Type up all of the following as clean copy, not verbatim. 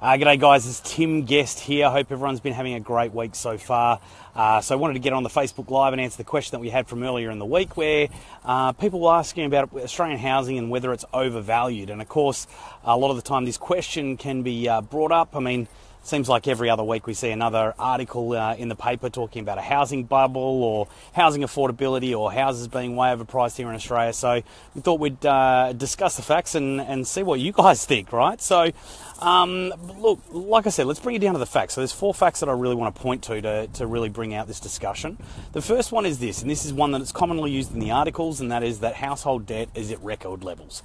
G'day guys, it's Tim Guest here. Hope everyone's been having a great week so far. So I wanted to get on the Facebook Live and answer the question that we had from earlier in the week where people were asking about Australian housing and whether it's overvalued. And of course, a lot of the time this question can be brought up. I mean, it seems like every other week we see another article in the paper talking about a housing bubble or housing affordability or houses being way overpriced here in Australia. So we thought we'd discuss the facts and see what you guys think, right? So look, like I said, let's bring it down to the facts. So there's 4 facts that I really want to point to really bring out this discussion. The first one is this, and this is one that is commonly used in the articles, and that is that household debt is at record levels,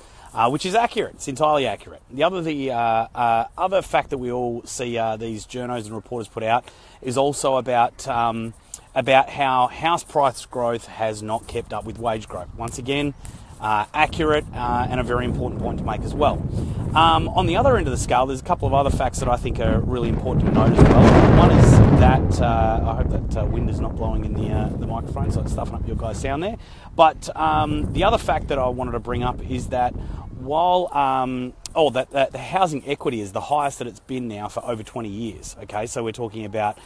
which is accurate. It's entirely accurate. The other fact that we all see these journos and reporters put out is also about how house price growth has not kept up with wage growth. Once again, accurate and a very important point to make as well. On the other end of the scale, there's a couple of other facts that I think are really important to note as well. One is that, I hope that wind is not blowing in the microphone, so it's stuffing up your guys' sound there. But the other fact that I wanted to bring up is that while that the housing equity is the highest that it's been now for over 20 years. Okay, so we're talking about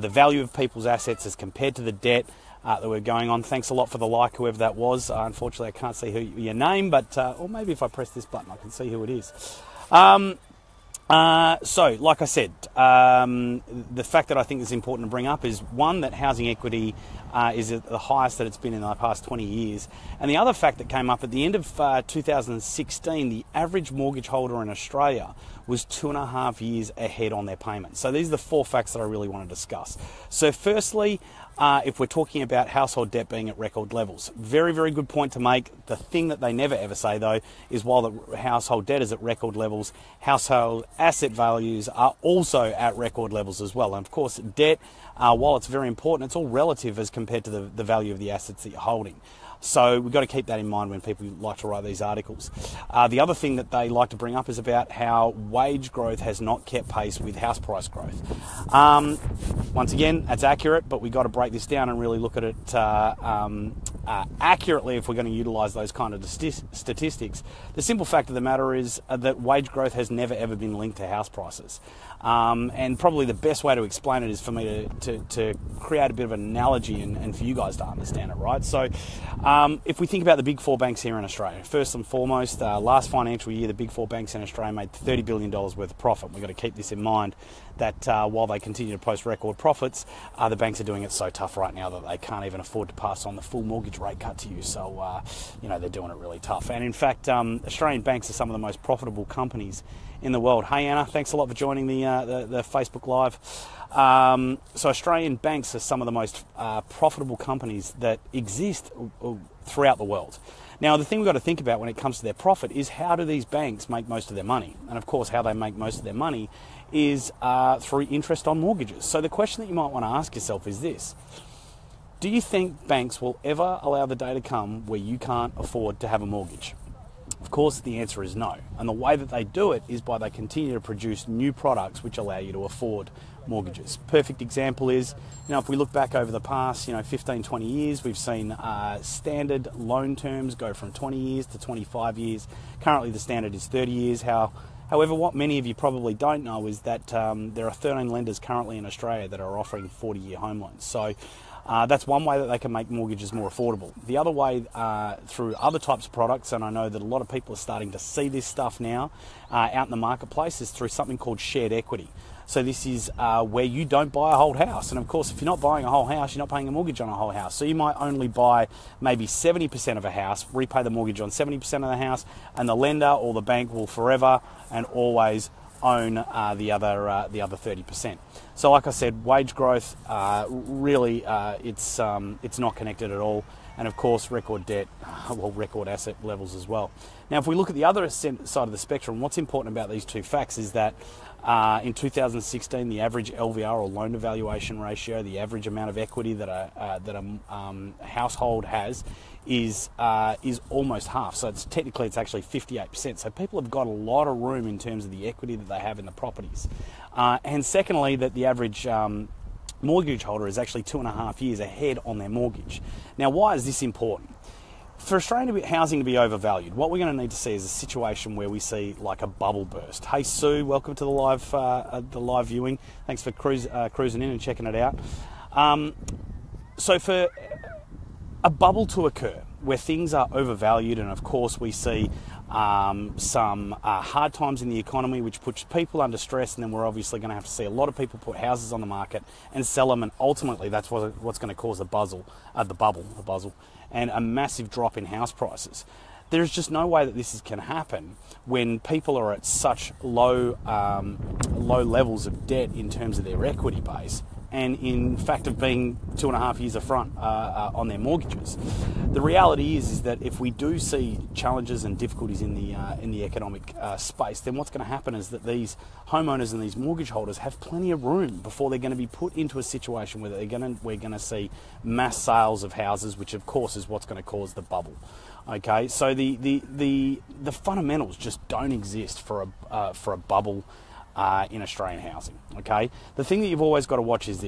the value of people's assets as compared to the debt that we're going on. Thanks a lot for the like, whoever that was. Unfortunately, I can't see your name, but or maybe if I press this button, I can see who it is. So, like I said, the fact that I think is important to bring up is one, that housing equity is at the highest that it's been in the past 20 years. And the other fact that came up at the end of 2016, the average mortgage holder in Australia was 2.5 years ahead on their payments. So these are the 4 facts that I really want to discuss. So firstly, if we're talking about household debt being at record levels, very, very good point to make. The thing that they never ever say though is while the household debt is at record levels, household asset values are also at record levels as well. And of course, debt, while it's very important, it's all relative as compared to the value of the assets that you're holding. So we've got to keep that in mind when people like to write these articles. The other thing that they like to bring up is about how wage growth has not kept pace with house price growth. Once again, that's accurate, but we've got to break this down and really look at it accurately if we're going to utilise those kind of statistics. The simple fact of the matter is that wage growth has never ever been linked to house prices. And probably the best way to explain it is for me to create a bit of an analogy and for you guys to understand it, right? So if we think about the big 4 banks here in Australia, first and foremost, last financial year, the big 4 banks in Australia made $30 billion worth of profit. We've got to keep this in mind that while they continue to post record profits, the banks are doing it so tough right now that they can't even afford to pass on the full mortgage rate cut to you. So, they're doing it really tough. And in fact, Australian banks are some of the most profitable companies in the world. Hey Anna, thanks a lot for joining the Facebook Live. So Australian banks are some of the most profitable companies that exist throughout the world. Now, the thing we've got to think about when it comes to their profit is how do these banks make most of their money? And of course, how they make most of their money is through interest on mortgages. So the question that you might want to ask yourself is this: do you think banks will ever allow the day to come where you can't afford to have a mortgage? Of course, the answer is no. And the way that they do it is by they continue to produce new products which allow you to afford mortgages. Perfect example is, if we look back over the past, 15, 20 years, we've seen standard loan terms go from 20 years to 25 years. Currently, the standard is 30 years. However, what many of you probably don't know is that there are 13 lenders currently in Australia that are offering 40-year home loans. So that's one way that they can make mortgages more affordable. The other way, through other types of products, and I know that a lot of people are starting to see this stuff now out in the marketplace, is through something called shared equity. So this is where you don't buy a whole house. And of course, if you're not buying a whole house, you're not paying a mortgage on a whole house. So you might only buy maybe 70% of a house, repay the mortgage on 70% of the house, and the lender or the bank will forever and always own the other 30%. So like I said, wage growth, really it's not connected at all. And of course, record debt, record asset levels as well. Now, if we look at the other side of the spectrum, what's important about these 2 facts is that in 2016, the average LVR or loan to valuation ratio, the average amount of equity that a household has, is almost half. So it's actually 58%. So people have got a lot of room in terms of the equity that they have in the properties. And secondly, that the average mortgage holder is actually 2.5 years ahead on their mortgage. Now, why is this important? for Australian housing to be overvalued, what we're going to need to see is a situation where we see like a bubble burst. Hey Sue, welcome to the live viewing. Thanks for cruising in and checking it out. So for a bubble to occur where things are overvalued, and of course we see some hard times in the economy which puts people under stress, and then we're obviously going to have to see a lot of people put houses on the market and sell them, and ultimately that's what's going to cause the bubble, and a massive drop in house prices. There's just no way that this can happen when people are at such low levels of debt in terms of their equity base, and in fact of being 2.5 years upfront on their mortgages. The reality is that if we do see challenges and difficulties in the economic space, then what's going to happen is that these homeowners and these mortgage holders have plenty of room before they're going to be put into a situation where we're going to see mass sales of houses, which of course is what's going to cause the bubble. Okay, so the fundamentals just don't exist for a bubble in Australian housing. Okay, the thing that you've always got to watch is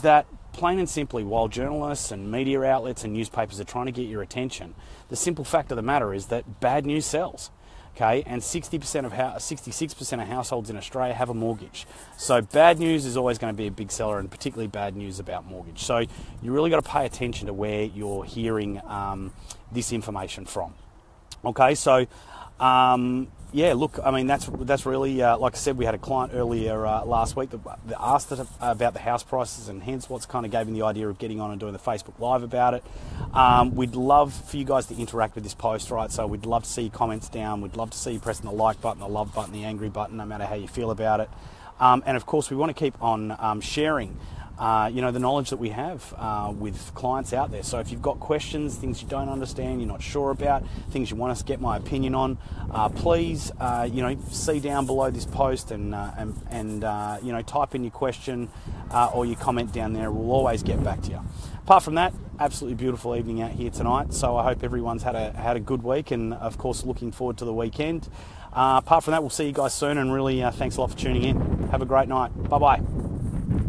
that plain and simply, while journalists and media outlets and newspapers are trying to get your attention, the simple fact of the matter is that bad news sells. Okay, and 66% of households in Australia have a mortgage. So bad news is always going to be a big seller, and particularly bad news about mortgage. So you really got to pay attention to where you're hearing this information from. Okay, so yeah, look, I mean, that's really, like I said, we had a client earlier last week that asked us about the house prices, and hence what's kind of gave me the idea of getting on and doing the Facebook Live about it. We'd love for you guys to interact with this post, right? So we'd love to see your comments down. We'd love to see you pressing the like button, the love button, the angry button, no matter how you feel about it. And of course, we want to keep on sharing the knowledge that we have with clients out there. So if you've got questions, things you don't understand, you're not sure about, things you want us to get my opinion on, please, see down below this post and type in your question or your comment down there. We'll always get back to you. Apart from that, absolutely beautiful evening out here tonight. So I hope everyone's had a good week, and of course looking forward to the weekend. Apart from that, we'll see you guys soon, and really thanks a lot for tuning in. Have a great night. Bye bye.